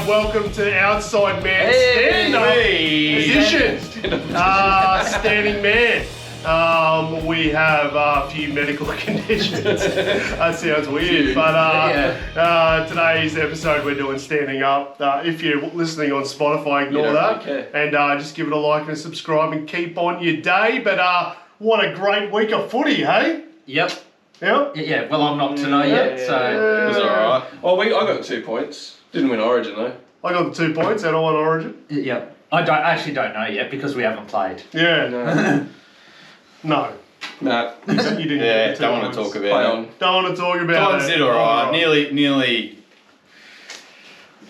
welcome to Outside Man Stand-Up Edition. Standing Man. We have a few medical conditions. That sounds weird, but today's episode we're doing standing up. If you're listening on Spotify, ignore that, and just give it a like and a subscribe and keep on your day. But what a great week of footy, hey? Yep. Yep. Yeah. Well, I'm not to know yet, so it was alright. Oh, I got 2 points. Didn't win Origin though. I got the 2 points and I won Origin. Yep. I actually don't know yet because we haven't played. Yeah. No. No. Nah. You didn't Yeah, get the 2 don't want to points. talk about it. Don't want to talk about John it. did alright. Alright. Nearly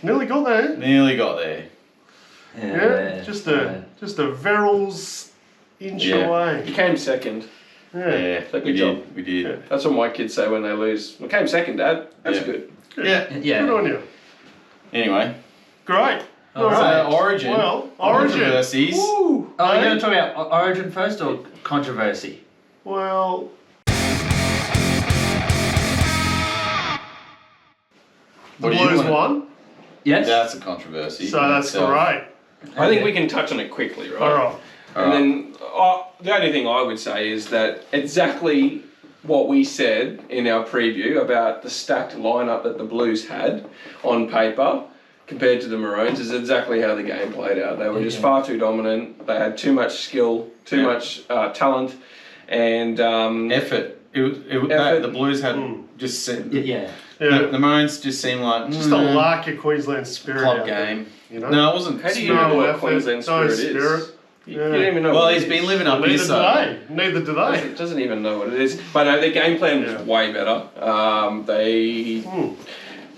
Nearly got there. got there. Yeah. Just a Verrills inch away. You came second. Yeah. So good job. We did. Yeah. That's what my kids say when they lose. I came second, Dad. That's good. Yeah. Good on you. Anyway. Great. All All right. So Origin. Well, Origin. Controversies. Woo. Are you Hey? going to talk about Origin first or controversy? Well, the What do you Blues wanna- won, Yes. That's a controversy. so that's great. I think we can touch on it quickly, right? All right. And then the only thing I would say is that exactly what we said in our preview about the stacked lineup that the Blues had on paper compared to the Maroons is exactly how the game played out. They were just far too dominant. They had too much skill, too much talent, and effort. Effort. The Blues had just Yeah. the Maroons just seemed like Just a lack of Queensland spirit. club out there, game. you know? No, it wasn't. how do you No know what effort, Queensland no spirit spirit. is? You don't even know. Well, what he's it been is. living up Neither his do side. they. Neither do they. Doesn't even know what it is. But no, their game plan was way better. They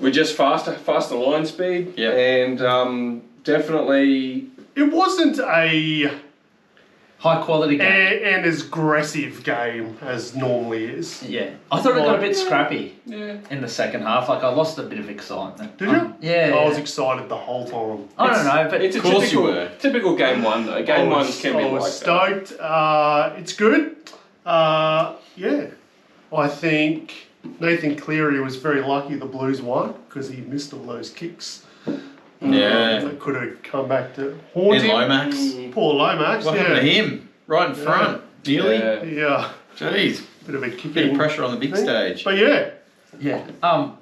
were just faster line speed, and definitely. It wasn't a High quality game. an as aggressive game as normally is. Yeah. I thought it got a bit Yeah. scrappy Yeah. in the second half. Like I lost a bit of excitement. Did you? Yeah. I was excited the whole time. I don't know, but It's a Of course you typical, were. typical game one though. Game ones can be I was like that. stoked. It's good. Yeah. I think Nathan Cleary was very lucky the Blues won because he missed all those kicks. Yeah. That could have come back to haunt And him. Lomax. Poor Lomax. What happened to him? Right in front. Nearly. Yeah. Yeah. Jeez. Bit of a kicking. Bit of pressure on the big thing. stage. But yeah. yeah.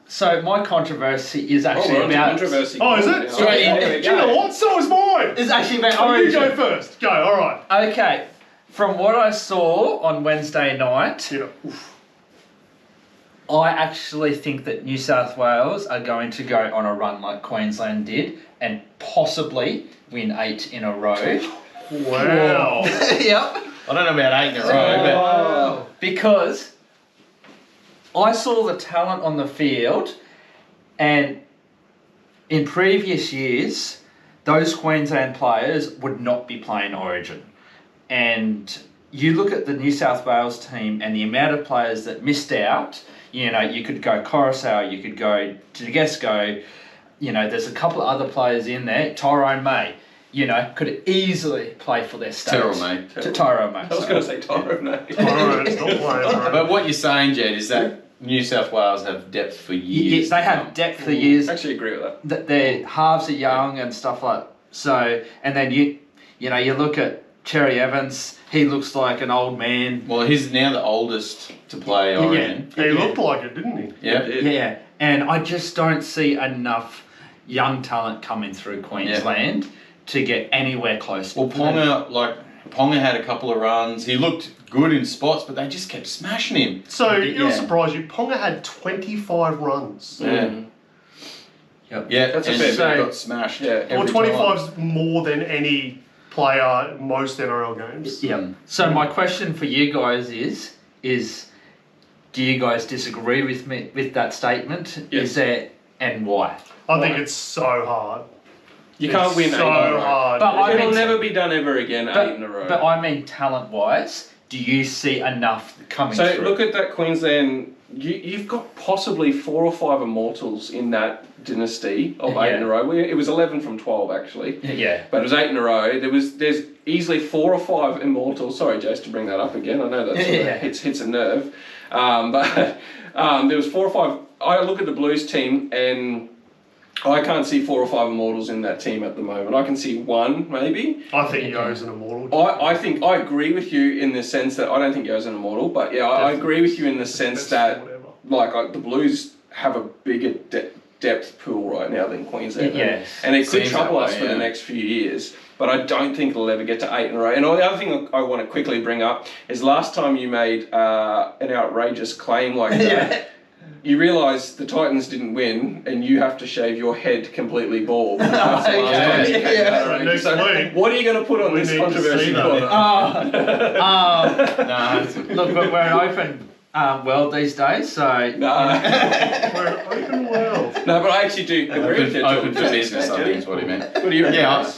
So my controversy is Oh, actually we're on to about. controversy. Oh, is it? Straight in. There we Do you know go. what? So is mine. It's actually about Oh, you Origin. go first. Go. All right. Okay. From what I saw on Wednesday night, Yeah. I actually think that New South Wales are going to go on a run like Queensland did and possibly win 8 in a row. Wow. Yep. I don't know about 8 in a row, Because I saw the talent on the field, and in previous years, those Queensland players would not be playing Origin. And you look at the New South Wales team and the amount of players that missed out. You know, you could go Coruscant, you could go Tedesco, you know, there's a couple of other players in there. Tyrone May, you know, could easily play for their state. Tyrone May. Tyrone May. I was going to say Tyrone. No. Alright, it's not playing. But what you're saying, Jed, is that New South Wales have depth for years. Yes, they have depth for years. I actually agree with that. That their halves are young and stuff like so. And then you know, you look at Cherry Evans. He looks like an old man. Well, he's now the oldest to play Origin. He looked like it, didn't he? Yeah. Yeah, and I just don't see enough young talent coming through Queensland to get anywhere close. Well, Ponga had a couple of runs. He looked good in spots, but they just kept smashing him. So, it'll Yeah. surprise you, Ponga had 25 runs. Yeah. Yep. Yeah, That's a and fair so bit. got smashed. Yeah. Well, every 25's more than any player in most NRL games. Yeah. So my question for you guys is do you guys disagree with me with that statement? Yes. Is there and why? I think it's so hard. You can't win 8 in so a row. hard. But I It'll mean- never be done ever again, 8 in a row. But I mean talent wise, do you see enough coming So through? look at that Queensland. You've got possibly 4 or 5 immortals in that dynasty of 8 in a row. It was 11 from 12 actually, yeah. but it was 8 in a row. There's easily 4 or 5 immortals. Sorry, Jace, to bring that up again. I know that sort of hits a nerve, but there was 4 or 5. I look at the Blues team and I can't see 4 or 5 immortals in that team at the moment. I can see one, maybe. I think Yo's an immortal. I think I agree with you in the sense that I don't think Yo's an immortal, but yeah, I agree with you in the sense that the Blues have a bigger depth pool right now than Queensland. Yeah. And it could Seems trouble that us way, for the next few years. But I don't think it'll ever get to 8 in a row. And the other thing I want to quickly bring up is last time you made an outrageous claim like that, you realise the Titans didn't win and you have to shave your head completely bald. That's the last time you came out, So right? next So week, what are you going to put on we this need to controversy see that. corner? Look, we're an open world these days, so... Nah. we're open world. No, but I actually do agree with you. Open for business, I think is what he meant. What do you reckon? Yeah,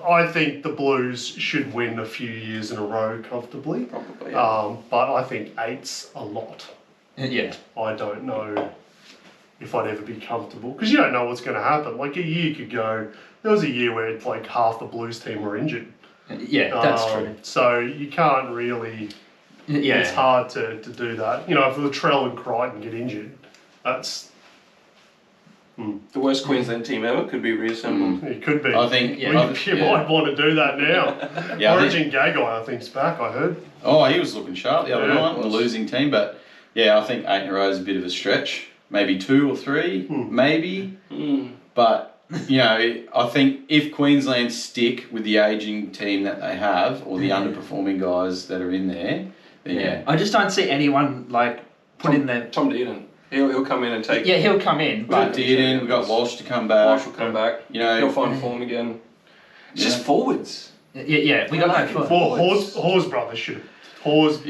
I think the Blues should win a few years in a row comfortably. Probably, yeah. But I think 8's a lot. Yeah. I don't know if I'd ever be comfortable because you don't know what's going to happen. Like a year could go. There was a year where like half the Blues team were injured. Yeah, that's true. So you can't really. Yeah. It's hard to do that. You know, if Latrell and Crichton get injured, that's. The worst Queensland team ever could be reassembled. It could be. I think you might want to do that now. Yeah, Origin Gagai, I think, is back. I heard. Oh, he was looking sharp the other Yeah, night, the losing team. But yeah, I think 8 in a row is a bit of a stretch. Maybe 2 or 3, maybe. But you know, I think if Queensland stick with the ageing team that they have, or the underperforming guys that are in there, then yeah. I just don't see anyone like put in there. Tom Dearden. He'll come in and take. Yeah, he'll come in. But Dearden, we've got Walsh to come back. Walsh will come back. You know, he'll find form again. It's just forwards. Yeah, we got no foot. Well, Hawes brothers should. Hawes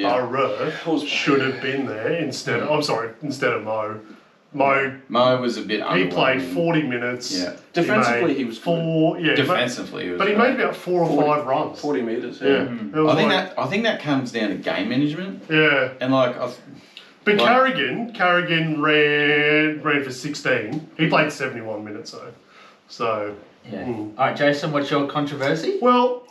should have been there instead. Instead of Mo. Mo was a bit. He played underwhelming. 40 minutes. Yeah. Defensively, he was good. 4. Yeah. Defensively, he was. But he great. made about 4 or 5 runs. 40 metres. Yeah. I think that comes down to game management. Yeah. And like, But Carrigan ran for 16. He played 71 minutes though. So. Yeah. All right, Jason, what's your controversy? Well,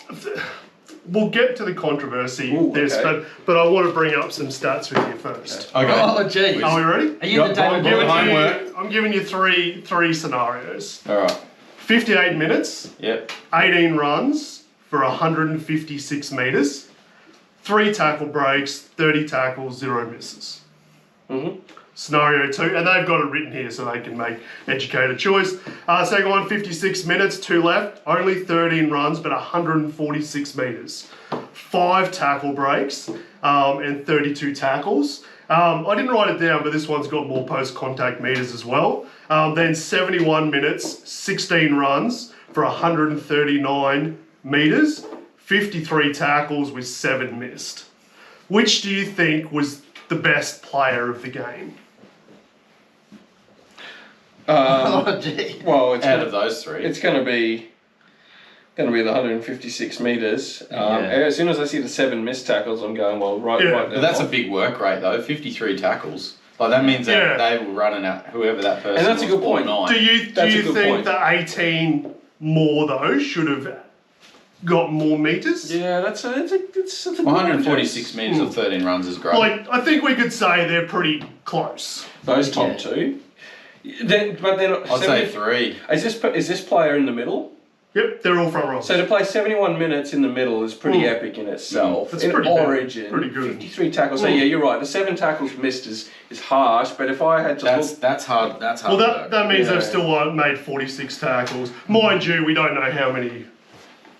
we'll get to the controversy. Okay. But I want to bring up some stats with you first. okay. Oh, geez. Are we ready? Are you the David I'm giving you three scenarios. All right. 58 minutes, Yep. 18 runs for 156 metres, 3 tackle breaks, 30 tackles, 0 misses. Scenario 2, and they've got it written here so they can make educated choice. Second one, 56 minutes, 2 left, only 13 runs, but 146 metres. 5 tackle breaks and 32 tackles. I didn't write it down, but this one's got more post-contact metres as well. Then 71 minutes, 16 runs for 139 metres, 53 tackles with 7 missed. Which do you think was the best player of the game? Oh, gee. Well, it's Out of those 3. It's going to be the 156 metres. As soon as I see the 7 missed tackles, I'm going right. But that's a big work rate though. 53 tackles. Like that means that they were running out whoever that person. And that's a was good point. all night. Do you think the 18 more though should have got more metres? Yeah, that's a good 146 metres of 13 runs is great. Like, I think we could say they're pretty close. Those top 2. But then I'd say 3. Is this player in the middle? Yep, they're all front rows. So to play 71 minutes in the middle is pretty epic in itself. That's in pretty good. Origin, Pretty good. 53 tackles. So yeah, you're right. The 7 tackles missed is harsh. But if I had to That's hard. That's hard. Well, that means Yeah. they've still made 46 tackles. Mind you, we don't know how many.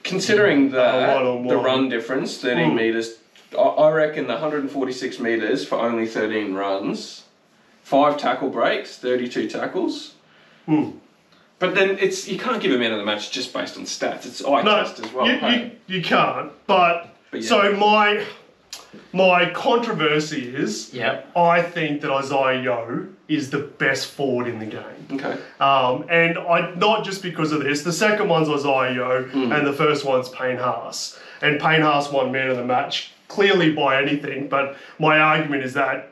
considering that one-on-one. the run difference, 13 metres, I reckon the 146 metres for only 13 runs, 5 tackle breaks, 32 tackles. But then you can't give a man of the match just based on stats. It's eye test as well. You can't. But yeah. So my controversy is, I think that Isaiah Yeo is the best forward in the game. Okay. And not just because of this. The second one's Isaiah Yeo, and the first one's Payne Haas. And Payne Haas won man of the match clearly by anything. But my argument is that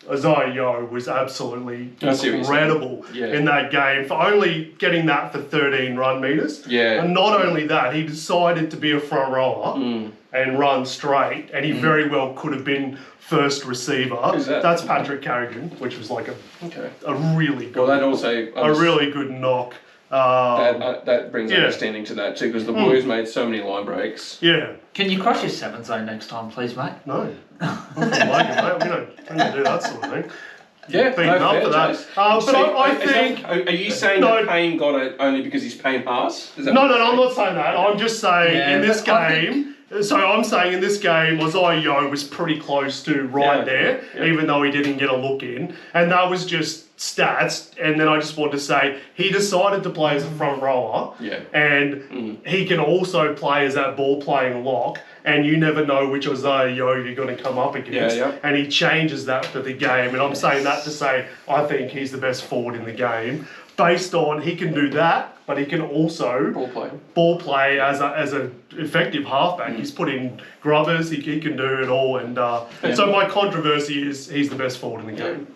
Isaiah Yeo was absolutely incredible in that game for only getting that for 13 run metres. Yeah. And not only that, he decided to be a front rower and run straight, and he very well could have been first receiver. Who's that? That's Patrick Carrigan, which was like a really good, Well, that also a really good knock. that brings Yeah. understanding to that too, because the Blues made so many line breaks. Yeah. Can you crush your 7 zone next time, please, mate? No. Not for Logan, mate. We don't do that sort of thing. Yeah, Beaten up fair, for that. Jace. But So, I think... are you saying No. that Payne got it only because he's Payne Haas? Is that No, what you're I'm not saying that. I'm just saying Yeah, in this but I game... So I'm saying in this game, Isaiah Yeo was pretty close to there, even though he didn't get a look in. And that was just stats. And then I just want to say, he decided to play as a front rower. Yeah. And he can also play as that ball playing lock. And you never know which Isaiah Yeo you're going to come up against. Yeah. And he changes that for the game. And I'm saying that to say, I think he's the best forward in the game. Based on, he can do that, but he can also ball play as a effective halfback. He's put in grubbers, he can do it all. And so my controversy is he's the best forward in the game.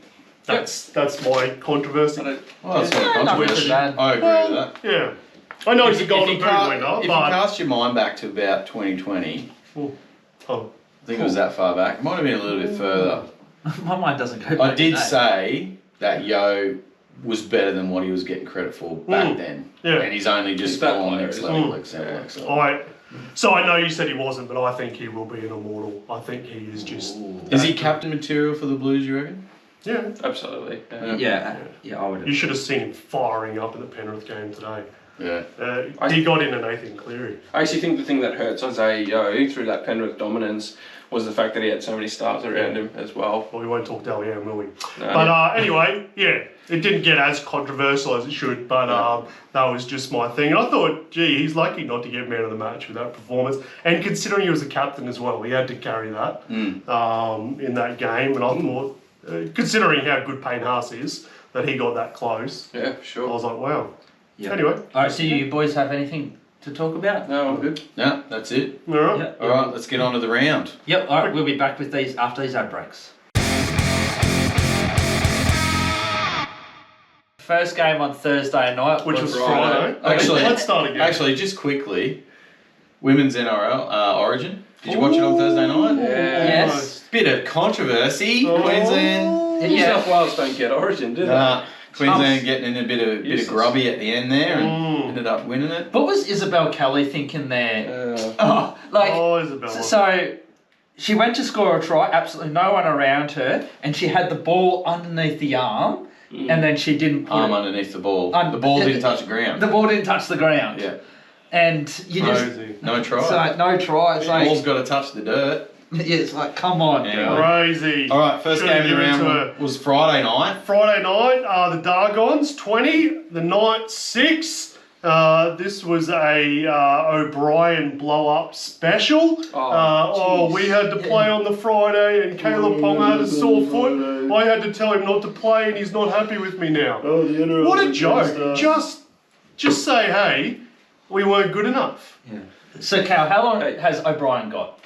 That's my controversy. Well, that's not a controversy. I agree with that. Yeah. I know he's a Golden Boot winner, If you but... cast your mind back to about 2020, I think it was that far back. It might have been a little bit further. My mind doesn't go back. I did say that Yo was better than what he was getting credit for back then. Yeah. And he's only just that gone player, next isn't level, he? etc. So I know you said he wasn't, but I think he will be an immortal. I think he is just... Is he captain material for the Blues, you reckon? Yeah. Absolutely. Yeah, I would. You should have seen him firing up in the Penrith game today. Yeah. He got in an Nathan Cleary. I actually think the thing that hurts Isaiah Yeo through that Penrith dominance was the fact that he had so many stars around him as well. Well, we won't talk Dalian, will we? No. But anyway, yeah, it didn't get as controversial as it should, but that was just my thing. I thought, gee, he's lucky not to get man of the match with that performance. And considering he was the captain as well, he had to carry that in that game. And I thought, considering how good Payne Haas is, that he got that close. Yeah, I sure. was like, wow. Yeah. Anyway. All right, so you boys have anything to talk about? No, I'm good. No, that's it. All right. Yep. All right, let's get on to the round. Yep, all right, we'll be back with these after these ad breaks. First game on Thursday night, Which was Friday. Friday. Actually, let's start again. Actually, just quickly, women's NRL Origin. Did you watch it on Thursday night? Yes. Bit of controversy. Queensland. New South Wales don't get Origin, do they? Queensland getting in a bit of grubby at the end there and ended up winning it. What was Isabel Kelly thinking there? Isabella. So she went to score a try, absolutely no one around her, and she had the ball underneath the arm, and then she didn't put Arm it. underneath the ball. The ball didn't touch the ground. The ball didn't touch the ground. Yeah. And you just... Crazy. No try. It's like, no try. It's like... Ball's got to touch the dirt. Yeah, it's like, come on, Yeah. girl. Crazy. All right, first Should've game of the given it to round was Friday night. Friday night, the Dargons 20, the Knights 6. This was a O'Brien blow-up special. We had to play on the Friday, and Caleb Ponga had a sore foot. I had to tell him not to play, and he's not happy with me now. What a joke! Just say, hey, we weren't good enough. Yeah. So, Cal, how long has O'Brien got?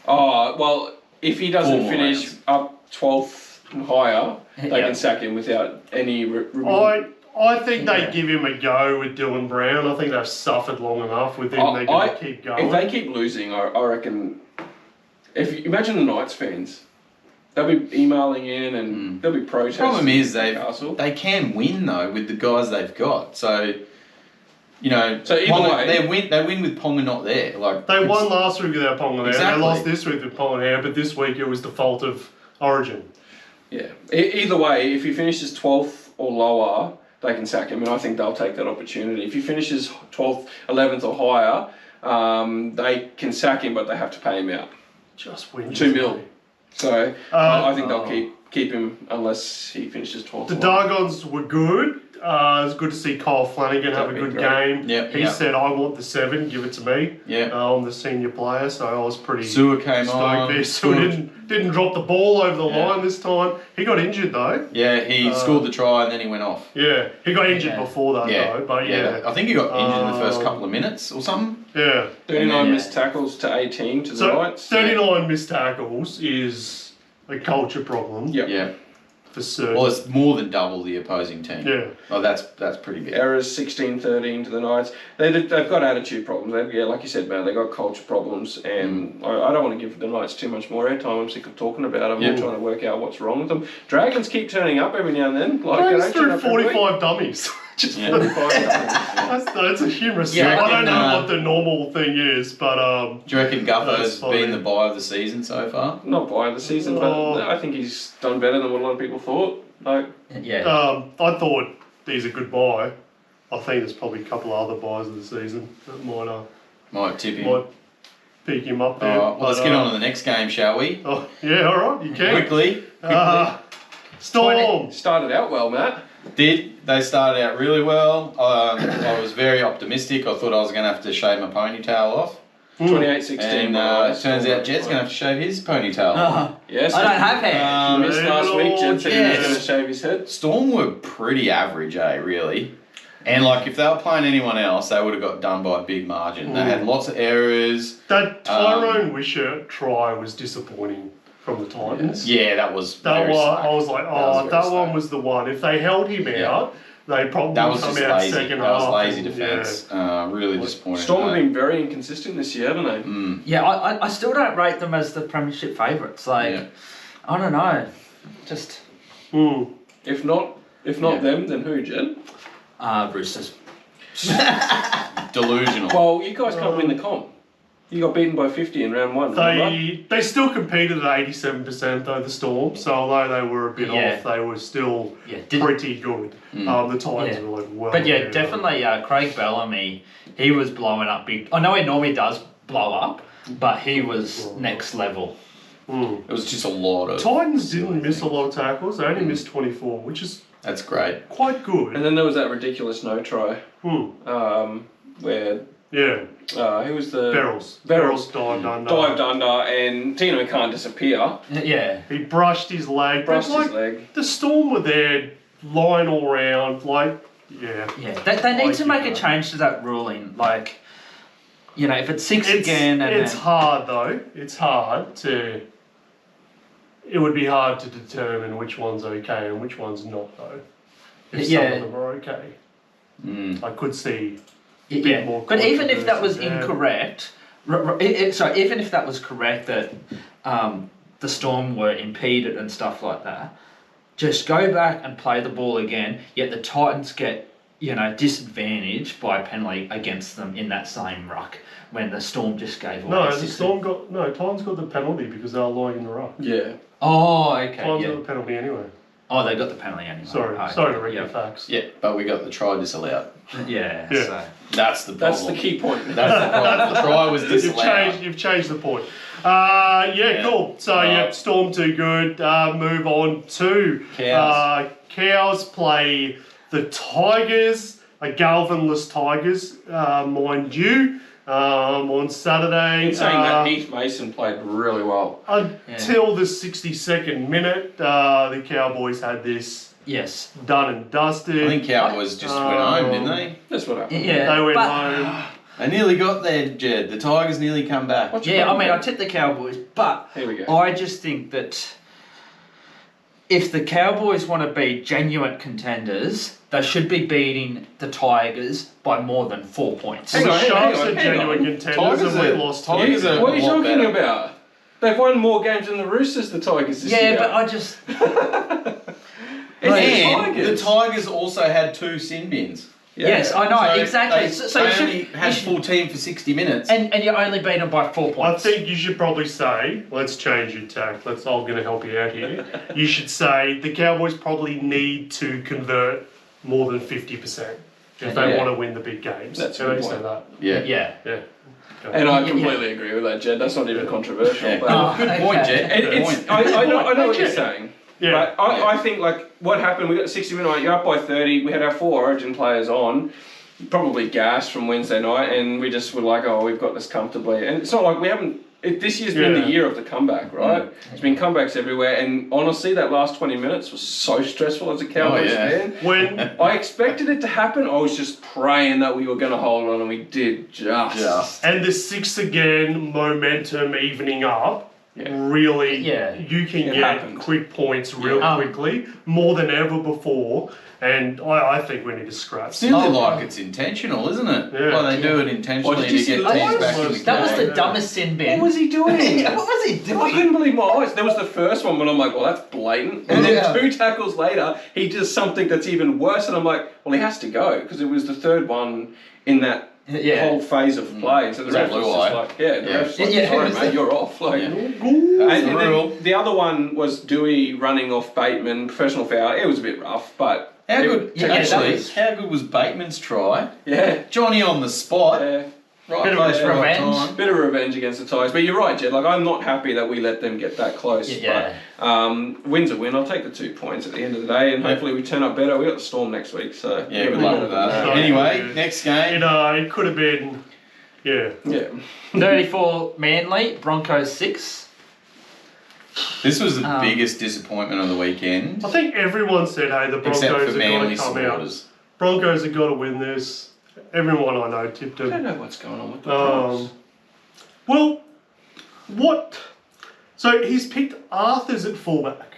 Oh, well, if he doesn't 4 finish rounds. up 12th and higher, they can sack him without any... I think they give him a go with Dylan Brown. I think they've suffered long enough with him. They're going to keep going. If they keep losing, I reckon... If you imagine the Knights fans, they'll be emailing in and there'll be protests. The problem is Newcastle. they can win though with the guys they've got. So, you know, So either way- they win with Ponga not there. Like They won last week without Ponga there. Exactly. They lost this week with Ponga there, but this week it was the fault of Origin. Yeah. Either way, if he finishes 12th or lower, they can sack him, and I think they'll take that opportunity. If he finishes 12th, 11th or higher, they can sack him, but they have to pay him out. Just win. 2 mil. So I think they'll keep him unless he finishes 12th. The Dargons were good. It was good to see Kyle Flanagan have a That'd be good great. game. Yep, He yep. said, I want the 7, give it to me. Yeah. I'm the senior player, so I was pretty Sewer came stoked on. there. So didn't drop the ball over the line this time. He got injured though. Yeah, he scored the try and then he went off. Yeah, he got injured before that though, but yeah. I think he got injured in the first couple of minutes or something. Yeah. 39 missed tackles to 18 to the So Knights. 39 missed tackles is a culture problem. Yep. Yeah. for certain. Well, it's more than double the opposing team. Yeah. Oh, that's pretty big. Errors 16-13 to the Knights. They've got attitude problems. Like you said, man, they've got culture problems, and I don't want to give the Knights too much more airtime. I'm sick of talking about them. I'm trying to work out what's wrong with them. Dragons keep turning up every now and then. Dragons threw 45 dummies. Just 45 dummies. That's a humorous thing. I don't know what the normal thing is, but do you reckon Guffo's been the buy of the season so far? Not buy of the season, but I think he's done better than what a lot of people thought. Yeah. I thought he's a good buy. I think there's probably a couple of other buys of the season that Might tip him. might pick him up there. All right, well, let's get on to the next game, shall we? Oh, yeah, all right, you can. Quickly. Storm. Started out well, Matt. They started out really well. I was very optimistic. I thought I was going to have to shave my ponytail off. 28-16. And it turns out Jed's going to have to shave his ponytail. Yes. I don't have hair. He missed last week. Jed said he was going to shave his head. Storm were pretty average, really. And like, if they were playing anyone else, they would have got done by a big margin. They had lots of errors. That Tyrone Wishart try was disappointing from the Titans. Yeah, that was. I was like, that one slow. was the one. If they held him out, they probably That would was come just out lazy. second That was half. lazy defence. Really disappointing. Storm have been very inconsistent this year, haven't they? Yeah, I still don't rate them as the premiership favourites. Like, I don't know. Just... If not them, then who, Jed? Roosters. Delusional. Well, you guys can't win the comp. You got beaten by 50 in round one. They still competed at 87% though, the Storm. So although they were a bit off, they were still pretty good. The Titans were like well. But yeah, definitely Craig Bellamy, he was blowing up big. I know he normally does blow up, but he was next level. It was just a lot of... Titans didn't miss a lot of tackles. They only missed 24, which is... That's great. Quite good. And then there was that ridiculous no try. Where... Yeah. Who was the... Barrels dived under. Dived under, and Tino can't disappear. Yeah. He brushed his leg. Brushed his leg. The Storm were there, line all round, Yeah, they need to make a change to that ruling. Like, if it's six again... It's hard, though. It's hard to... It would be hard to determine which one's okay and which one's not, though. If some of them are okay. I could see... Yeah, but even if that was incorrect, even if that was correct that the Storm were impeded and stuff like that, just go back and play the ball again. Yet the Titans get disadvantaged by a penalty against them in that same ruck when the Storm just gave away. Titans got the penalty because they were lying in the ruck. Yeah. Oh, okay. Titans got the penalty anyway. Oh, they got the penalty anyway. Sorry to read your facts. Yeah, but we got the try disallowed. Yeah. So. That's the problem. That's the key point. That's the problem. The try was disallowed. You've changed the point. Cool. So, Storm too good. Move on to Cows. Cows play the Tigers, a Galvanless Tigers, mind you. On Saturday. In saying that, Heath Mason played really well. Until the 62nd minute, the Cowboys had this done and dusted. I think Cowboys just went home, didn't they? That's what happened. Yeah, they went home. They nearly got there, Jed. The Tigers nearly come back. I tipped the Cowboys, but here we go. I just think that if the Cowboys want to be genuine contenders, they should be beating the Tigers by more than 4 points. The Sharks are genuine contenders and we lost Tigers. What are you talking about? They've won more games than the Roosters, the Tigers, this year. Yeah, but I just... And the Tigers also had 2 sin bins. Yeah. Yes, I know, exactly. So you only had full team for 60 minutes. And you only beat them by 4 points. I think you should probably say, let's change your tack. I'm going to help you out here. You should say the Cowboys probably need to convert more than 50% if they want to win the big games. That's Can a I good say point. that? Yeah. Okay. And I completely agree with that, Jed. That's not even controversial. Yeah. But Good point, Jed. I know what you're saying. Yeah. But I think, what happened, we got 60 minutes, you're up by 30, we had our 4 Origin players on, probably gassed from Wednesday night, and we just were like, we've got this comfortably. And it's not like we haven't, this year's been the year of the comeback, right? There's been comebacks everywhere, and honestly, that last 20 minutes was so stressful as a Cowboys fan. When I expected it to happen, I was just praying that we were going to hold on, and we did just. And the 6 again, momentum evening up. really, Yeah. you can It get happened. quick points real quickly, more than ever before. And I think we need to scrap. It's nearly like it's intentional, isn't it? Yeah. Like they do it intentionally Well, did you to see get the teams last back in one? the That was game. the dumbest sin bin. What was he doing? What was he I doing? couldn't believe my eyes. There was the first one when I'm like, well, that's blatant. And Yeah. then 2 tackles later, he does something that's even worse. And I'm like, well, he has to go because it was the third one in that whole phase of play. So the Was that ref was blue just eye? like, the ref's like, Yeah. sorry, mate, you're off. Like, Yeah. and Brutal. then the other one was Dewey running off Bateman, professional foul. It was a bit rough, but How good? Yeah, actually, that was- how good was Bateman's try? yeah. Johnny on the spot, Yeah. right Bit of place, right revenge. time. Bit of revenge against the Tigers, but you're right, Jed. Like I'm not happy that we let them get that close. Yeah. But win's a win. I'll take the 2 points at the end of the day, and hopefully we turn up better. We got the Storm next week, so Yeah, good luck with that. So Anyway, good. next game. It could have been, yeah. Yeah. 34 Manly, Broncos 6. This was the biggest disappointment of the weekend, I think everyone said, hey, the Broncos except for have got to Manly come out. supporters. Broncos have got to win this. Everyone I know tipped I don't them. know what's going on with the Broncos. Well, what? So he's picked Arthur's at fullback.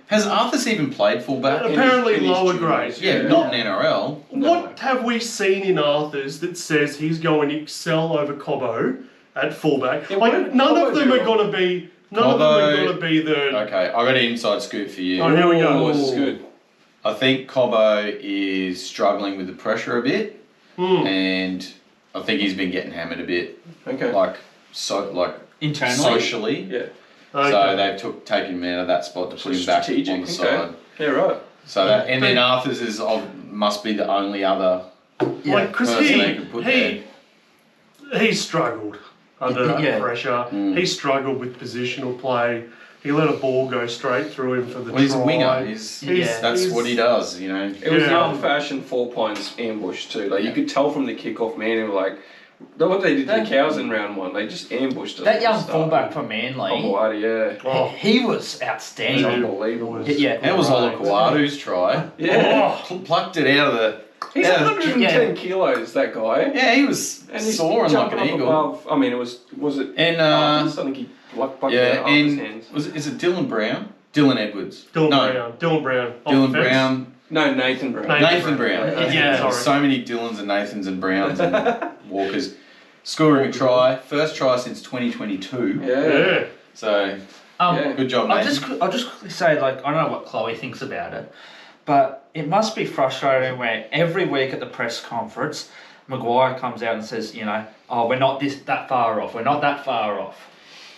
Has Arthur's even played fullback? Apparently in his lower juniors, grade. Yeah, not in NRL. What have we seen in Arthur's that says he's going to excel over Cobbo at fullback? Yeah, what like did none Cobbo of them do are wrong? going to be. None of them are Cobbo- going to be the. Okay, I got an inside scoop for you. Oh, here we go. Oh, this is good. I think Cobbo is struggling with the pressure a bit, and I think he's been getting hammered a bit, Okay. like Internally? socially. Yeah. Okay. So they've taken him out of that spot to put him back Strategic, on the okay. side. Yeah, right. So that, and then Arthur's is must be the only other Like, because person they could put there. he struggled under that Yeah. pressure. He struggled with positional play. He let a ball go straight through him for the Well, he's a try. winger. He's- That's he's- what he does, you know. It was the Yeah. old-fashioned 4 points ambush too. Like you could tell from the kickoff, man. They were like, what they did to the Cows in round 1. They just ambushed us. That at young the start. fullback from Manly, Olawati, yeah. Oh, he was It's outstanding. unbelievable. Yeah. That was Olakuadu's try. Yeah. Plucked it out of the. He's Yeah. 110 kilos, that guy. Yeah, he was And he's soaring like jumping an up eagle. above. I mean, was it? And I think he plucked it yeah, out of his and hands. is it Dylan Brown? Dylan Edwards. Dylan no, Brown. Dylan Brown. Off Dylan the fence. Brown. No, Nathan Brown. Nathan Brown. Yeah. Sorry. So many Dylans and Nathans and Browns and Walkers scoring a try. First try since 2022. Yeah. Yeah. So Yeah. good job, I'll Nathan. just quickly say, like, I don't know what Chloe thinks about it, but it must be frustrating where every week at the press conference, Maguire comes out and says, you know, oh, we're not that far off. We're not that far off.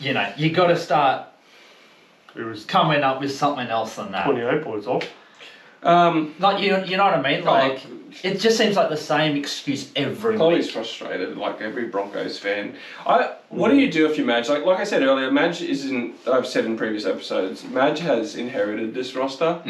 You know, you got to start It was coming up with something else than that. 28 points off. Like, you know what I mean? Like, it just seems like the same excuse every Chloe's week. frustrated, like every Broncos fan. What do you do if you Madge? Like I said earlier, Madge isn't. I've said in previous episodes, Madge has inherited this roster,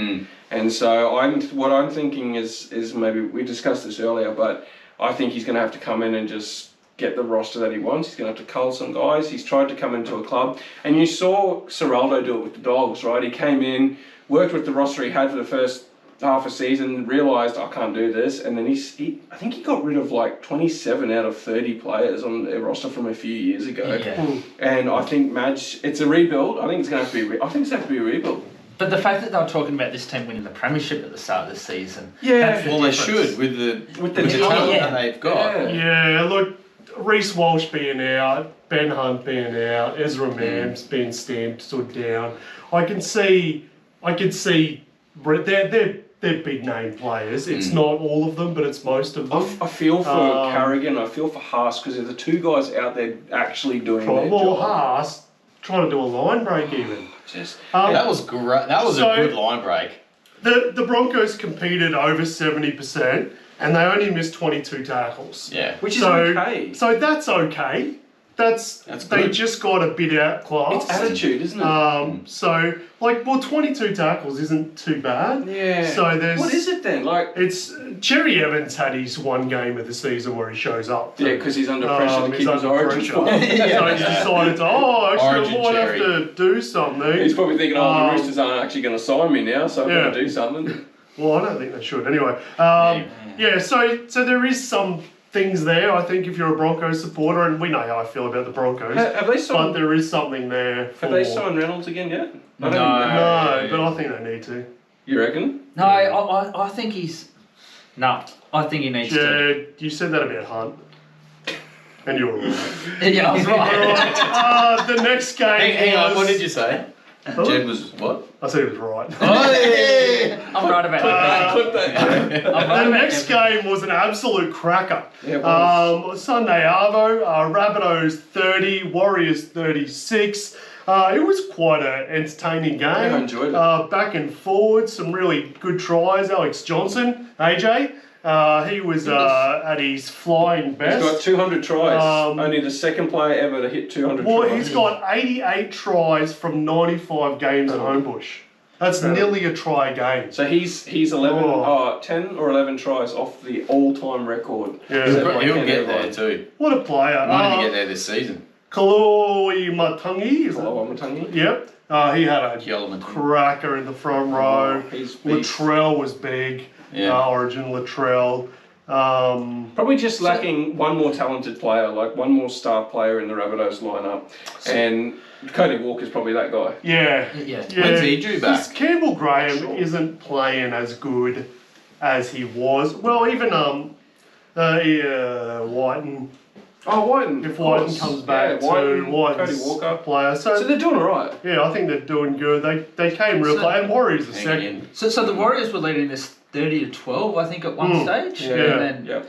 and so what I'm thinking is maybe we discussed this earlier, but I think he's going to have to come in and just get the roster that he wants. He's going to have to cull some guys. He's tried to come into a club, and you saw Serraldo do it with the Dogs, right? He came in, worked with the roster he had for the first half a season, realised I can't do this, and then I think he got rid of like 27 out of 30 players on their roster from a few years ago. Yeah. And I think Madge, it's a rebuild. I think it's going to have to be. I think it's going to have to be a rebuild. But the fact that they were talking about this team winning the premiership at the start of the season. Yeah. that's the Well, they difference. should with the team. talent Yeah. that they've got. Yeah, look, Reece Walsh being out, Ben Hunt being out, Ezra Mams being stamped, stood down. I can see, they're big name players. It's not all of them, but it's most of them. I feel for Carrigan. I feel for Haas because they're the two guys out there actually doing their Well, job. Haas trying to do a line break even. Just That was great. That was So- a good line break. The Broncos competed over 70%, and they only missed 22 tackles. Yeah. which is So, okay. so that's okay. That's they good. just got a bit outclassed. It's attitude, isn't it? So 22 tackles isn't too bad. Yeah. So there's What is it then? Like, It's Cherry Evans had his one game of the season where he shows up. yeah, because he's under pressure to He's keep his under origin pressure. form. So he's decided to, actually Origin I might Cherry. have to do something. He's probably thinking, the Um, Roosters aren't actually going to sign me now, so I've got to do something. Well, I don't think they should. Anyway, so there is some things there. I think if you're a Broncos supporter, and we know how I feel about the Broncos, Have they but signed? there is something there. Have they signed Reynolds again yet? No. No, but I think they need to. You reckon? No, I think he's. No, I think he needs to. Jed, you said that about Hunt. And you were right. Yeah, I was right. Alright, the next game Hang on, was... what did you say? Huh? Jed was what? I said he was right. I'm right about that. Clip that. I'm right The about next everything. game was an absolute cracker. Yeah, it was. Sunday Arvo, Rabbitohs 30, Warriors 36. It was quite an entertaining game. Yeah, I enjoyed it. Back and forward, some really good tries. Alex Johnson, AJ, he was at his flying best. He's got 200 tries. Only the second player ever to hit 200 Well, tries. he's got 88 tries from 95 games at Homebush. That's nearly a try a game. So he's 10 or 11 tries off the all-time record. Yeah. set by He'll Ken get Irvine. there too. What a player. Wanted to get there this season. Kaloi Matangi, is Hello, it? I'm Matangi. Yep. He had a Kielman. cracker in the front row. He's big. Latrell was big. Yeah. Origin Latrell. Probably just lacking one more talented player, like one more star player in the Rabbitohs lineup. And Cody Walker's probably that guy. Yeah. Yeah. When's he due back? This Campbell Graham isn't playing as good as he was. Well, even Whiten. Oh, Whiten. If of Whiten course. comes back yeah, Whiten, too, Whiten's Cody Walker. a player. So So, they're doing alright. yeah, I think they're doing good. They came real So- close. And Warriors are Hanging second. in. So the Warriors were leading this 30-12, I think, at one stage. Yeah. And then, Yeah.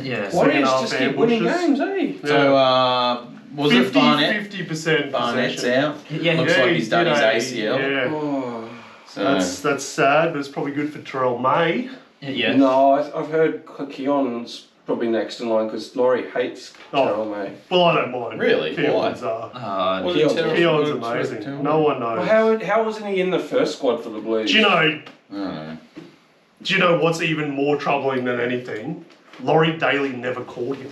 yeah. Second Warriors half just keep winning ambushes. games, eh? So, was it Barnett? 50% Barnett's possession. out. Yeah, Looks Yeah, like he he's done did his a- ACL. Yeah. Oh. So, That's sad, but it's probably good for Terrell May. Yeah. No, I've heard Keon's probably next in line because Laurie hates Oh. Terrell May. Well, I don't mind. Really? Keon's, are. Well, Keon's- Terrell- Keon's Terrell- amazing. Terrell- No one Well, knows. how wasn't he in the first squad for the Blues? Do you know? I don't know. Do you know what's even more troubling than anything? Laurie Daly never called him.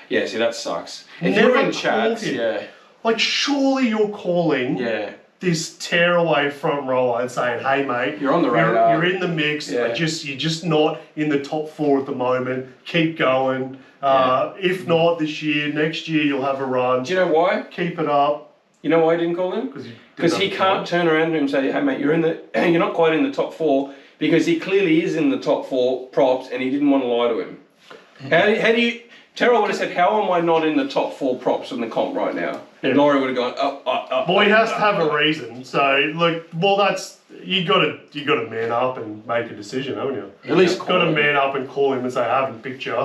Yeah, see, that sucks. If Never you're in called chats, him. yeah. Like, surely you're calling Yeah. this tearaway front rower and saying, "Hey, mate, You're on the radar. You're in the mix. Yeah. You're just not in the top 4 at the moment. Keep going. If not this year, next year you'll have a run. Do you know why? Keep it up." You know why I didn't call him? Because he can't turn around to him and say, "Hey, mate, you're not quite in the top 4," because he clearly is in the top 4 props, and he didn't want to lie to him. How do you? Terrell would have said, "How am I not in the top 4 props in the comp right now?" And Laurie would have gone, "Oh." Well, he has to have a reason. So, look, well, that's you got to man up and make a decision, haven't you? At least Got call to him. man up and call him and say, "I haven't picked you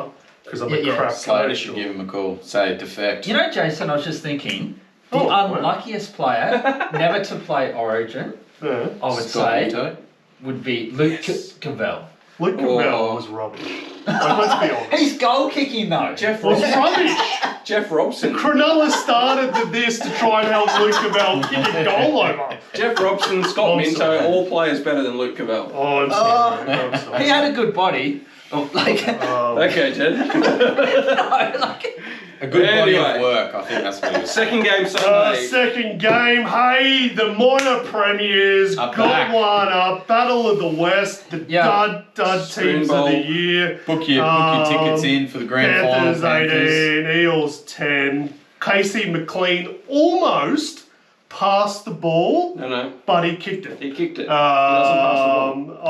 because I'm a Yeah, crap Slater coach." should give him a call. Say defect. You know, Jason, I was just thinking, the Oh, wow. unluckiest player never to play Origin, Yeah. I would Scott say, Vito. would be Luke Cavell. Luke Oh. Cavell was rubbish. Like, let's be honest. He's goal kicking though. Jeff Was Robson. rubbish. Jeff Robson. Cronulla started this to try and help Luke Cavell kick a goal over. Jeff Robson, Scott I'm Minto, sorry. all players better than Luke Cavell. Oh, I'm sorry. I'm sorry. He had a good body. Oh, like, Okay, Jed. no, like, A good body Anyway. of work. I think that's what he was. Second game Sunday. Second game, hey, the minor premiers Are got back. one up. Battle of the West, the Yeah. dud Spoon teams Bowl. of the year. Book your tickets in for the grand Panthers final. Panthers. 18, Eels 10. Casey McLean almost passed the ball, No, but he kicked it. he kicked it. He doesn't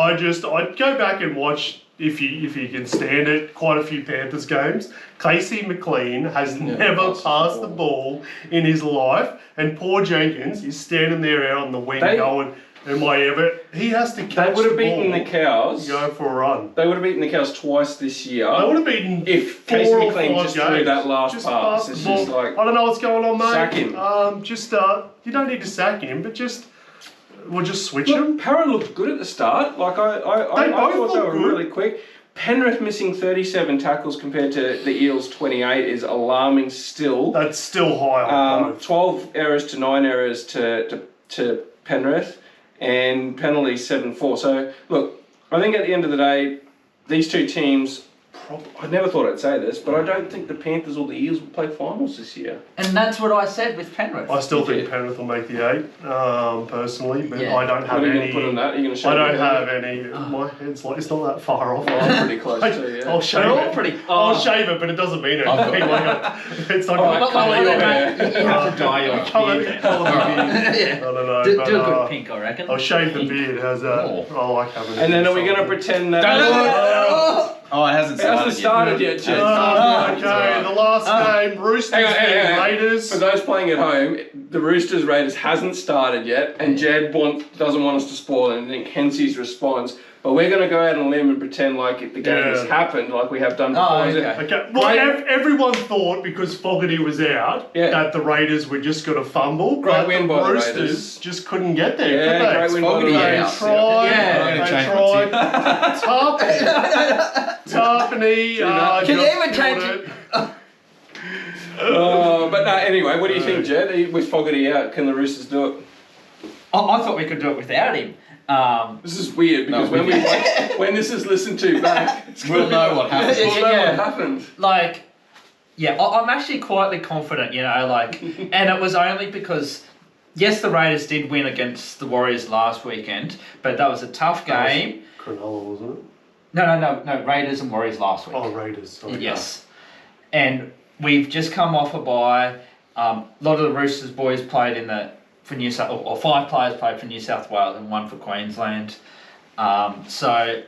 pass the ball. I'd go back and watch if you can stand it. Quite a few Panthers games. Casey McLean has never passed the ball in his life, and poor Jenkins is standing there out on the wing going, "Am I ever?" He has to They catch would have the beaten ball the Cows. and go for a run. They would have beaten the Cows twice this year. They would have beaten If 4 Casey or McLean 5 just games. threw that last Just pass. the It's ball. just like, I don't know what's going on, mate. Sack him. You don't need to sack him, but we'll just switch him. look, Para looked good at the start. Like I They both thought they look were good. really quick. Penrith missing 37 tackles compared to the Eels 28 is alarming still. That's still high on both. 12 errors to 9 errors to Penrith, and penalties 7-4. So look, I think at the end of the day, these two teams I never thought I'd say this, but I don't think the Panthers or the Eels will play finals this year. And that's what I said with Penrith. I still think Penrith will make the 8, personally, but Yeah. I don't have What are you any. going to put on that? Are you going to show I don't me? have any. My head's like it's not that far off. I'm pretty close too, yeah. I'll shave They're all it. pretty. I'll shave it, but it doesn't mean anything. It's not going to But colour wait, your wait, hair. mate, you have to dye your Colour beard. the beard. Yeah. I don't know. Do but, a good pink, I reckon. I'll shave the beard. How's that? Oh. I like having it. And then are we going to pretend that... Oh, it hasn't It started hasn't started yet, Jed. Okay, the last game, Roosters Hang on. Raiders. For those playing at home, the Roosters Raiders hasn't started yet, and Jed doesn't want us to spoil anything, hence his response. But we're going to go out on a limb and pretend like the game has happened, like we have done before. Oh, okay. Okay. Well, everyone thought because Fogarty was out that the Raiders were just going to fumble. Great but win the by the Roosters Raiders. just couldn't get there. Yeah, could they? great win by the Fogarty Raiders. out. Tried. Yeah. I'm They going to change my tip. Tarpany. Can you even change it? But no, anyway, what do you think, Jed? With Fogarty out, can the Roosters do it? I thought we could do it without him. This is weird because when this is listened to back, We'll know what happened. we'll know Yeah. what happened. Like, yeah, I'm actually quietly confident, and it was only because, yes, the Raiders did win against the Warriors last weekend, but that was a tough game. Cronulla, wasn't it? No, Raiders and Warriors last week. Oh, Raiders. Sorry. Yes. And we've just come off a bye. A lot of the Roosters boys played for New South, or 5 players played for New South Wales and 1 for Queensland. So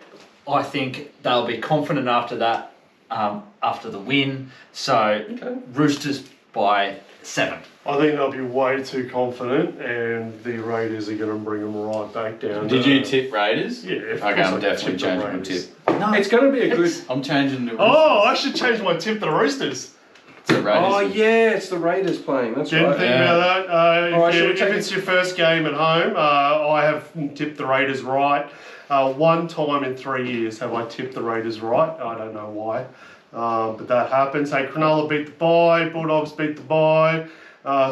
I think they'll be confident after that, after the win. So Roosters by 7. I think they'll be way too confident, and the Raiders are going to bring them right back down. Did you tip Raiders? Yeah. of Okay, course I'm I definitely tipped the changing my Raiders. tip. No, It's going to be a good. I'm changing to Oh, I should change my tip to the Roosters. It's a Raiders. Oh yeah, it's the Raiders playing. That's Didn't right. think Yeah. about that. Alright, If shall we take it's your first game at home, I have tipped the Raiders right. 1 time in 3 years have I tipped the Raiders right. I don't know why, but that happens. Hey, Cronulla beat the bye. Bulldogs beat the bye.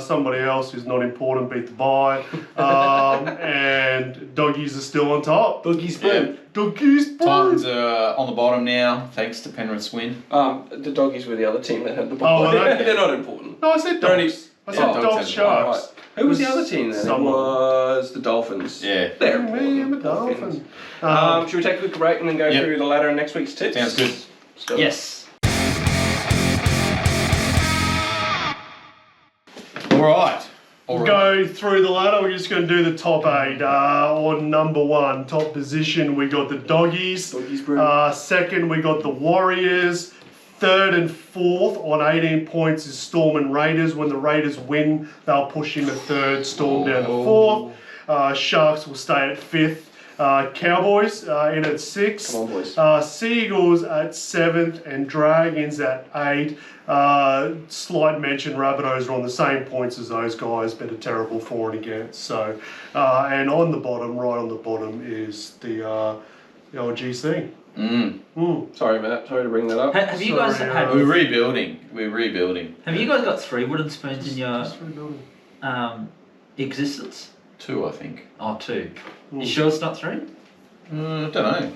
Somebody else who's not important beat the bye. And Doggies are still on top. Boogies Yeah. boom. Doggies, Titans boom. are on the bottom now, thanks to Penrith's win. The Doggies were the other team that had the Oh, ball. well, okay. They're not important. No, I said They're only- Dogs. I said Oh, Dogs, Dogs Sharks. Right. Who was the other team then? It Someone. was the Dolphins. Yeah. They're Me, I'm a important. Dolphin. Should we take a quick break and then go Yep. through the ladder and next week's tips? Sounds good. Let's go. yes. Alright. Go through the ladder. We're just going to do the top 8. On number 1, top position, we got the Doggies. Doggies brew. Second, we got the Warriors. Third and fourth on 18 points is Storm and Raiders. When the Raiders win, they'll push into third, Storm down to fourth. Sharks will stay at fifth. Cowboys in at 6th. Come on, boys. Seagulls at 7th and Dragons at 8. Slight mention, Rabbitohs are on the same points as those guys, but are terrible for and against. So, and on the bottom, right on the bottom, is the old GC. Sorry, Matt. Sorry to bring that up. Have you guys Sorry, had? We're rebuilding. Have you guys got 3 wooden spoons in your existence? 2, I think. Oh, 2. You sure it's not 3? I don't know.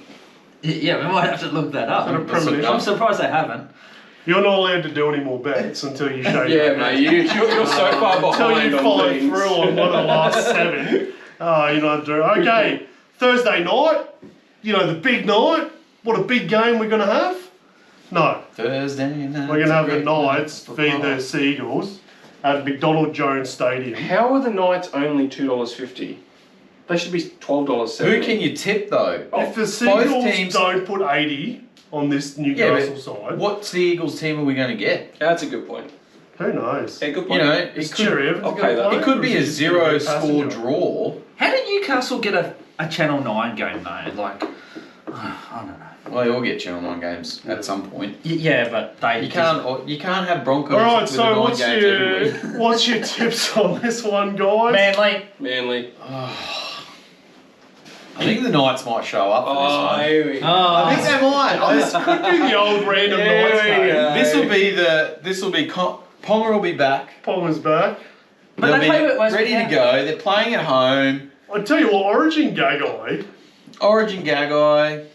Yeah, we might have to look that up. Is that a premonition? I'm surprised they haven't. You're not allowed to do any more bets until you show Yeah, mate. You're so far Until behind you on follow things. through on one of the last 7. You're not doing. Okay, Thursday night. The big night. What a big game we're going to have. No, Thursday night. we're going to have the Knights feed the Seagulls at McDonald Jones Stadium. How are the Knights only $2.50? They should be $12.70. Who can you tip though? If the Both Seagulls teams- don't put 80 on this Newcastle side, What Seagulls team are we going to get? That's a good point. who knows? Yeah, good You point. know, Is it could, Cherry Evans okay, gonna that- play, it could or be is a he just gonna be 0-score passenger? draw. How did Newcastle get a Channel 9 game though? Like, I don't know. Well, they all get Channel 9 games at some point. Yeah, but they You can't have Broncos All right, with so the 9 what's games every week. what's your tips on this one, guys? Manly. I think the Knights might show up for this Oh, one. here we go. I think they might. This could be the old random Here Knights we game. go. This will be Ponga will be back. Ponga's back. But They'll they be play with West ready to Ham. go. They're playing at home. I tell you what, Origin Gagai. Origin Gagai.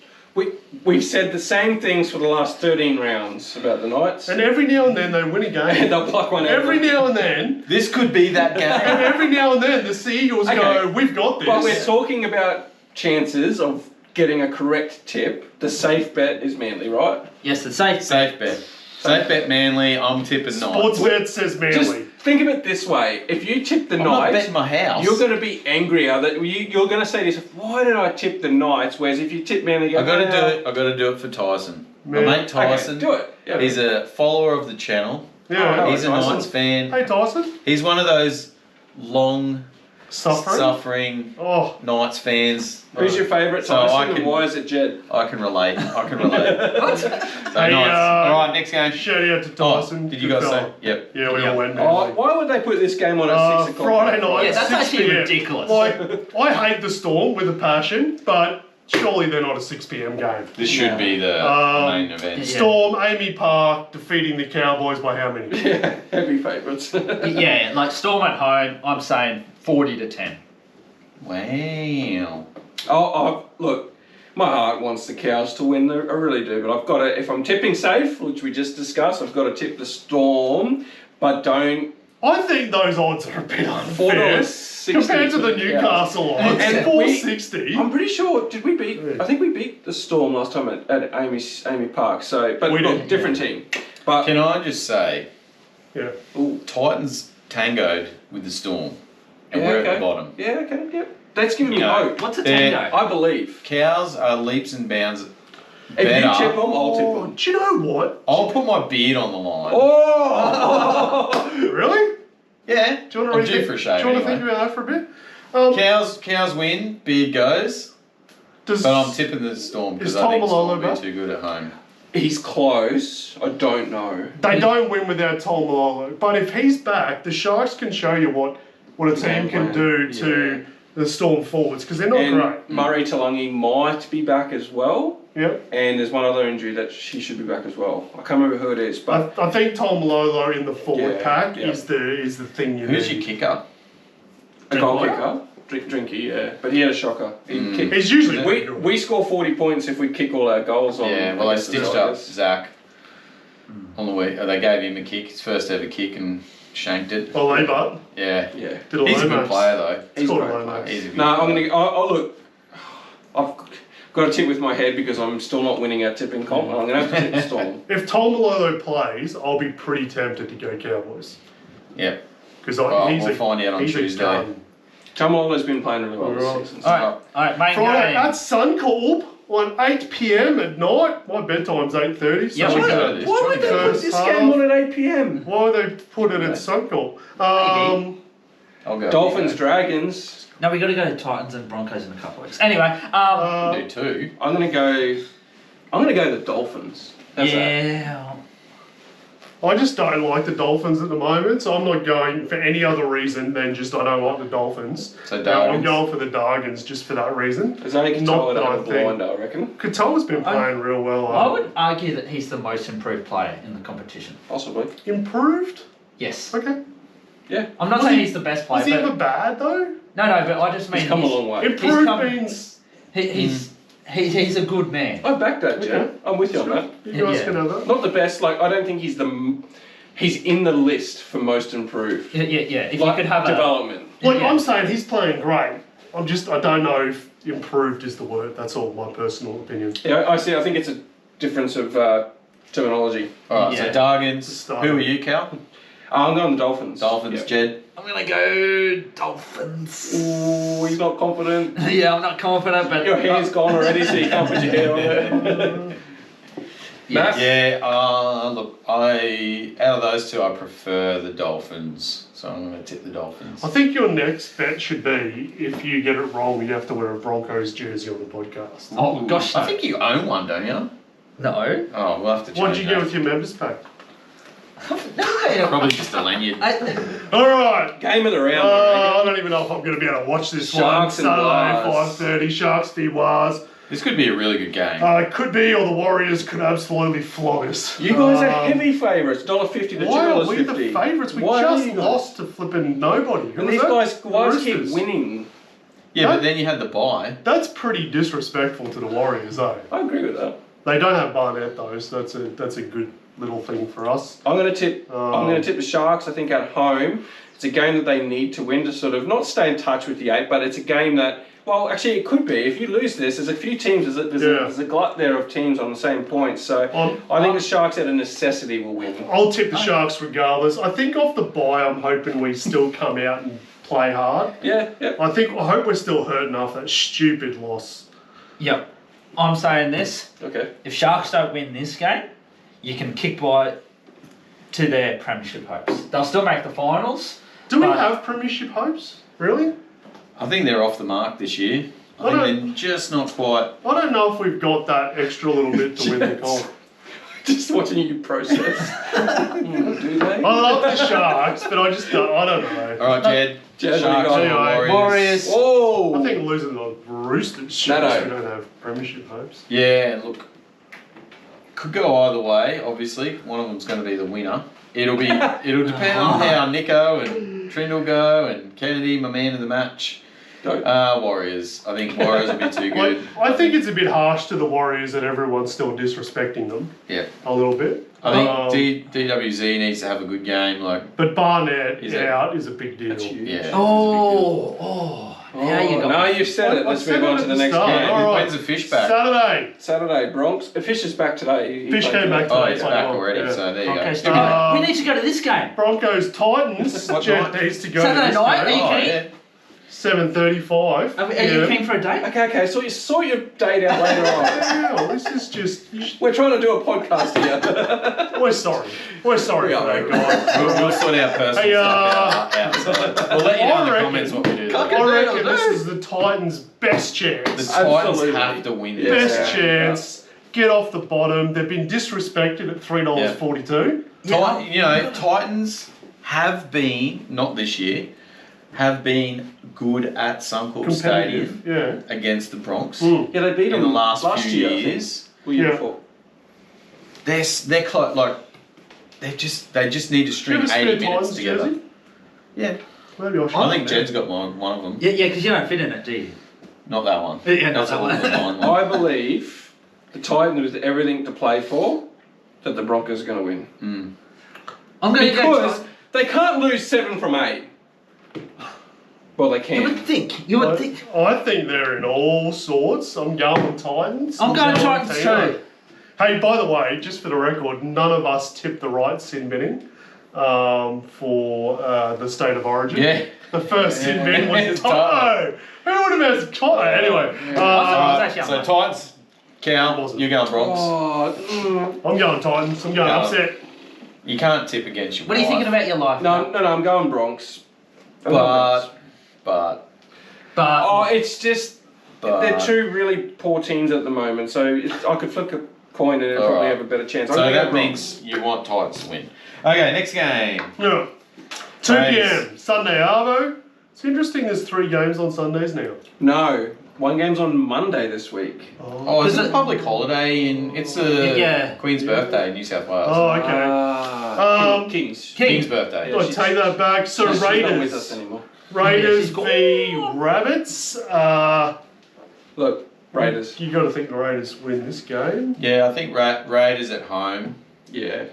We've said the same things for the last 13 rounds about the Knights. And every now and then they win a game. And they'll pluck one out. Every now and then. This could be that And game. every now and then the Sea Eagles go, we've got this. But we're talking about chances of getting a correct tip. The safe bet is Manly, right? Yes, the safe. Safe bet. Safe bet Manly. I'm tipping Sports Knights. bet says Manly. Just think of it this way. If you tip the I'm not Knights, betting my house. you're going to be angrier. That you're going to say to yourself, why did I tip the Knights? Whereas if you tip Manly, you go, I got to do it. I got to do it for Tyson. Man. My mate Tyson. Okay, do it. Yeah. He's a follower of the channel. Yeah. Oh, He's a Tyson. Knights fan. Hey, Tyson. He's one of those long Suffering. suffering Oh. Knights fans. Who's your favourite So Tyson I and can- why is it Jed? I can relate. I can relate. So Hey, Knights. All right, next game. Shout out to Tyson. Oh, did you Good guys say? fella. Yep. Yeah, we Yeah. all went Oh, Manly. why would they put this game on at 6 o'clock? Friday night. Yeah, that's 6 actually p.m. ridiculous. Like, I hate the Storm with a passion, but surely they're not a 6 p.m. game. This should be the main event. Yeah. Storm, Amy Park defeating the Cowboys by how many? Yeah, heavy favourites. Yeah, like Storm at home, I'm saying 40-10. Wow. Look, my heart wants the Cows to win. I really do, but I've got to. If I'm tipping safe, which we just discussed, I've got to tip the Storm, but don't. I think those odds are a bit unfair $4.60 compared to the Cows. Newcastle odds. And $4.60. I'm pretty sure. Did we beat? I think we beat the Storm last time at Amy Park. So, but We look, did. different team. But Can I just say, Yeah. Titans tangoed with the Storm, and yeah, we're okay. at the bottom. Yeah, okay, yeah. That's giving me You know, hope. What's a They're- tango? I believe. Cows are leaps and bounds If you better. tip them, I'll tip Oh, them. do you know what? I'll put my beard on the line. Oh! Really? Yeah, Do you want to I'm due for a shave Do you want to anyway. think about that for a bit? Cows win, beard goes, Does, but I'm tipping the Storm Is because I think Tom Storm Malolo will be back? too good at home. He's close. I don't know. They don't win without Tolmalolo, but if he's back, the Sharks can show you what a team can plan. do to the Storm forwards because they're not And great. Murray Talangi might be back as well. Yep. And there's one other injury that she should be back as well. I can't remember who it is, but I think Tolmalolo in the forward Yeah, pack yeah. is the thing you Who's need. your kicker? a goal Drinkwater? kicker. Drinky, yeah. But he had a shocker. He kicked. He's usually We score 40 points if we kick all our goals on. Yeah, well, they against the stitched up Tigers. Zach on the week. They gave him a kick, his first ever kick, and shanked it. Well, Leibart Yeah. Yeah. did a He's a low good max. player, though. He's a Scored a great low player. max. He's a good No, I'm player. gonna. Look. I've got a tip with my head because I'm still not winning our tipping comp. I'm gonna have to tip the Storm. If Tolmalolo plays, I'll be pretty tempted to go Cowboys Yeah. because Well, he's we'll find out on he's a Tuesday. gun. Jamal's been playing really well Right. this season. Alright, main Friday game. at Suncorp on 8 p.m. at night. My bedtime's 8:30. Yeah, so we we go. go. this. Why would they put First this half. game on at 8 p.m? Why would they put it at Suncorp? I'll go. Dolphins, Dragons. No, we got to go to Titans and Broncos in a couple of weeks. Anyway, Do two. I'm gonna go the Dolphins. How's that? yeah. I just don't like the Dolphins at the moment, so I'm not going for any other reason than just I don't like the Dolphins. So Now, I'm Dargans. going for the Dargans just for that reason. There's only Not Katoa that that I had a think. blinder, I reckon. Katoa's been playing real well. I would argue that he's the most improved player in the competition. Possibly. Improved? Yes. Okay. Yeah. I'm not Was saying he- he's the best player, Was he but ever bad though? no, but I just mean He's come a long way. Improved come- means he's a good man. I back that, Jen. Okay. I'm with you on that. you guys Yeah. can have that. Not the best. Like I don't think he's in the list for most improved. Yeah. If Like you could have development. Like Yeah. I'm saying, he's playing great. I don't know if improved is the word. That's all my personal opinion. Yeah, I see. I think it's a difference of terminology. Alright, Yeah. so Dargans. Start. Who are you, Cal? I'm going the Dolphins. Dolphins, Yep. Jed. I'm gonna go Dolphins. Ooh, he's not confident. Yeah, I'm not confident, but Your hair's gone already, so you can't put your hair on there. Matt? Yeah, look, out of those two, I prefer the Dolphins. So I'm going to tip the Dolphins. I think your next bet should be if you get it wrong, you have to wear a Broncos jersey on the podcast. Oh gosh, no. I think you own one, don't you? No. Oh, we'll have to change What did you get that. with your members pack? Probably just a lanyard. All right. Game of the round. I don't even know if I'm going to be able to watch this Sharks and one. Saturday, Wars. 5:30. Sharks v Wars. This could be a really good game. It could be, or the Warriors could absolutely flog us. You guys are heavy favourites. $1.50 to Why are we the $2.50. favourites? We Why are just you guys- lost to flipping nobody. Who And was these that? guys The keep Roosters. winning. Yeah, but then you had the bye. That's pretty disrespectful to the Warriors, though. I agree with that. They don't have Barnett though, so that's a good little thing for us. I'm going to tip the Sharks. I think at home, it's a game that they need to win to sort of not stay in touch with the 8, but it's a game that, well, actually it could be. If you lose this, there's a few teams. There's a glut there of teams on the same points. So I think the Sharks at a necessity will win. I'll tip the Sharks regardless. I think off the bye, I'm hoping we still come out and play hard. Yeah. I hope we're still hurting after that stupid loss. Yep. I'm saying this. Okay. If Sharks don't win this game, you can kick by to their premiership hopes. They'll still make the finals. Do we have premiership hopes? Really? I think they're off the mark this year. I think they're just not quite. I don't know if we've got that extra little bit to win the comp. Just watching you process. Do they? I love the Sharks, but I don't know. All right, Jed. Jed, Sharks what or you got? Warriors. Whoa! I think losing the Roosters shows we don't have premiership hopes. Yeah, look, could go either way. Obviously, one of them's going to be the winner. It'll depend on how Nico and Trindle go and Kennedy, my man of the match. Warriors. I think Warriors will be too good. I think it's a bit harsh to the Warriors that everyone's still disrespecting them. Yeah. A little bit. I think DWZ needs to have a good game. But Barnett out is a big deal. That's huge. Yeah. Now you got No, you've said it. Let's move on to the next start. game. All right. When's the fish back? Saturday. Bronx. Fish is back today. He Fish played came back today. today. Oh, he's back already, so there you Broncos go. tonight. We need to go to this game. Broncos Titans. What Jet night? needs to go Saturday to this night, game. are you keen? Yeah. 7:35. Are you keen for a date? Okay. Sort your date out later on. Yeah, this is just. We're trying to do a podcast here. We're sorry. We're sorry for that, guys. We'll sort our personal Hey, stuff out outside. We'll let you know in the comments what we do. I reckon this is the Titans' best The chance. Titans have to win this. Best chance. Get off the bottom. They've been disrespected at $3.42. Titans have been, not this year, have been good at Suncorp Stadium against the Bronx Mm. Yeah, they beat in them the last few year, I think. years. Or year Yeah. before. They're close, they just need to Do you string have a spare 80 minutes Titans together. jersey? Yeah, Maybe I should. I think Jed's got one of them. Yeah, because you don't fit in it, do you? Not that one. Yeah, not That's that a one. line one. I believe the Titans with everything to play for, that the Broncos are going to win. Mm. I'm going to go. Because they can't lose 7 from 8. Well, they You would can. think. You would think. I think they're in all sorts. I'm going Titans. I'm going Titans too. Hey, by the way, just for the record, none of us tipped the right sin binning for the state of origin. Yeah. The first sin bin was It's Toto. Who would have had Toto? Anyway, Alright, So Titans, Cal, you're going Bronx. I'm going Titans. I'm going No. upset. You can't tip against your What are you wife. thinking about your life? No, I'm going Bronx. I'm going Bronx. But But It's just they're two really poor teams at the moment. So I could flick a coin and it'd probably have a better chance. So that means you want Titans to win. Okay, next game. Yeah. 2 Nice. p.m. Sunday Arvo. It's interesting. There's 3 games on Sundays now. No, one game's on Monday this week. Oh, it's a public holiday and it's the Queen's birthday in New South Wales. Oh, okay. Kings. King's birthday. I take that back. So She's not with us Raiders. anymore. Raiders she's gone. v Rabbits. Look, Raiders. You got to think the Raiders win this game. Yeah, I think Raiders at home. Yeah.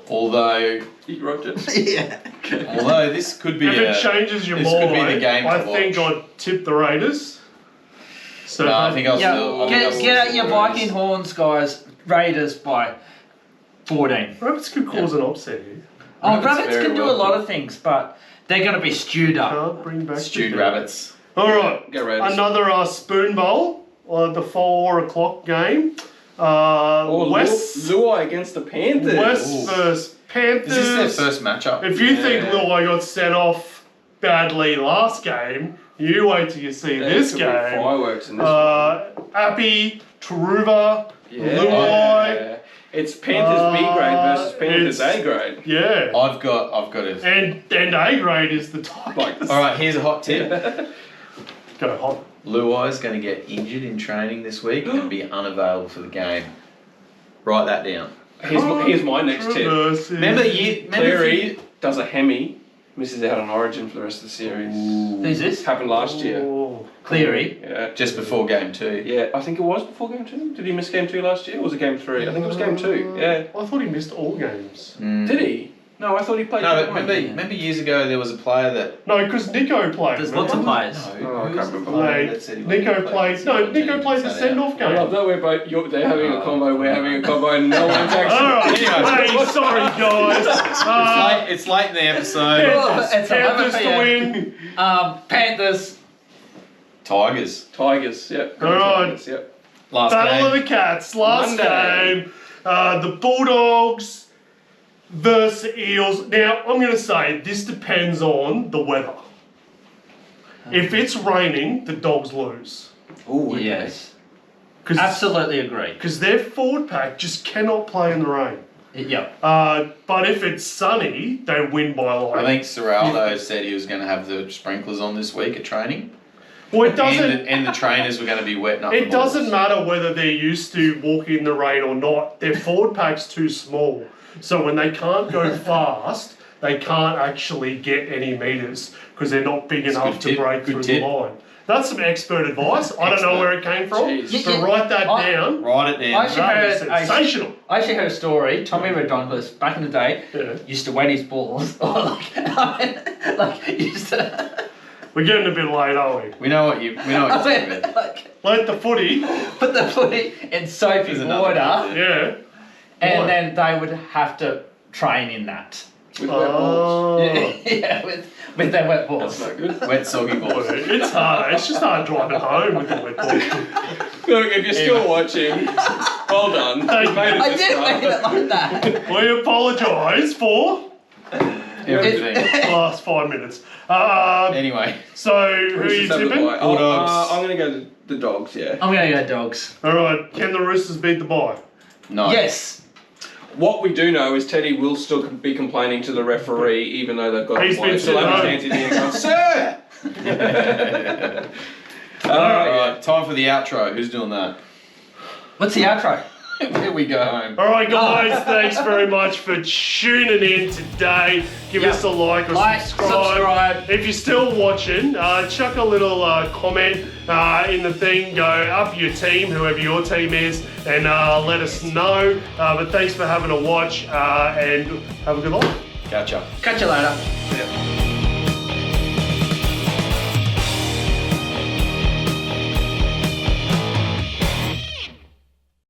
Although You wrote it. yeah. this could be If it changes your this mind, could be the game to I think watch. I'd tip the Raiders. So No, I think I'll still. I think I'll Get still out your Raiders. Viking horns, guys. Raiders by 14. Rabbits could cause an upset here. Oh, Rabbits rabbits very can do well a lot of things, but they're going to be stewed up. Can't bring back Stewed the- rabbits. All right, Go Raiders. another spoon bowl. The 4 o'clock game. West Luai against the Panthers. West versus Panthers. Is this their first matchup? If you think Luai got sent off badly last game, you wait till you see this could be game. Fireworks in this Appy, Taruva, Yeah. Luai. Yeah. It's Panthers B grade versus Panthers it's- A grade. Yeah. I've got it. And A grade is the Tigers. All right, here's a hot tip. Go hot. Luai's going to get injured in training this week and be unavailable for the game. Write that down. Here's my next tip. Controversies. Cleary does a hemi, misses out on Origin for the rest of the series. Who's this? Happened last year. Oh. Cleary. Yeah. Just before game 2. Yeah, I think it was before game 2. Did he miss game 2 last year? Or was it game 3? I think it was game 2. Yeah. I thought he missed all games. Did he? No, I thought he played. No, game but one. remember years ago there was a player that. No, because Nico played. There's lots of remember? players. Oh, I who can't was the remember. player that said he Nico wanted to play plays. for No, the Nico team plays the Saturday? send-off I love game. that we're both. They're having a combo. We're having a combo, and no one's actually. Alright, hey, sorry guys. It's late in the episode. Oh, it's 11 Panthers to PM. win. Panthers. Tigers. Tigers. Yep. All right. Tigers, yep. Last Battle of game. the Cats, last Monday. game. The Bulldogs versus the Eels. Now, I'm going to say this depends on the weather. If it's raining, the Dogs lose. Ooh, Yes. Because Absolutely agree. their forward pack just cannot play in the rain. Yep. But if it's sunny, they win by like. I think Serraldo said he was going to have the sprinklers on this week at training. Well, it doesn't. And the trainers were going to be wetting up It the balls. doesn't matter whether they're used to walking in the rain or not. Their forward pack's too small. So when they can't go fast, they can't actually get any meters because they're not big That's a enough good to tip, break good through tip. the line. That's some expert advice. I don't know Expert. where it came from, Jeez. but write that down. Write it I down. actually That is heard sensational. I actually heard a story. Tommy Redondos back in the day Yeah. used to wet his balls, or like used to. We're getting a bit late, are we? We know what you're talking about. like Let the footy. put the footy in soapy There's another water, bit there. Yeah. and Why? then they would have to train in that. With wet balls. Oh. Yeah, with their wet balls. That's no good. Wet soggy balls. It's hard. It's just hard driving home with the wet ball. Look, if you're still watching, well done. Thank You made it I this did far. make it like that. We apologise for Everything. the last 5 minutes. Anyway, So, who are Roosters you have the tipping? bye. Bulldogs. I'm going to go the Dogs, yeah. I'm gonna go Dogs. Alright, can the Roosters beat the bye? no. Yes. What we do know is Teddy will still be complaining to the referee, even though they've got He's a been point. Still have a sitting chance at the end. Sir! Alright, time for the outro. Who's doing that? What's the outro? Here we go. Alright guys, thanks very much for tuning in today. Give Yep. us a like or Like, subscribe. If you're still watching, chuck a little comment in the thing, go up your team, whoever your team is, and let us know. But thanks for having a watch and have a good life. Catch up. Catch you later. Yeah.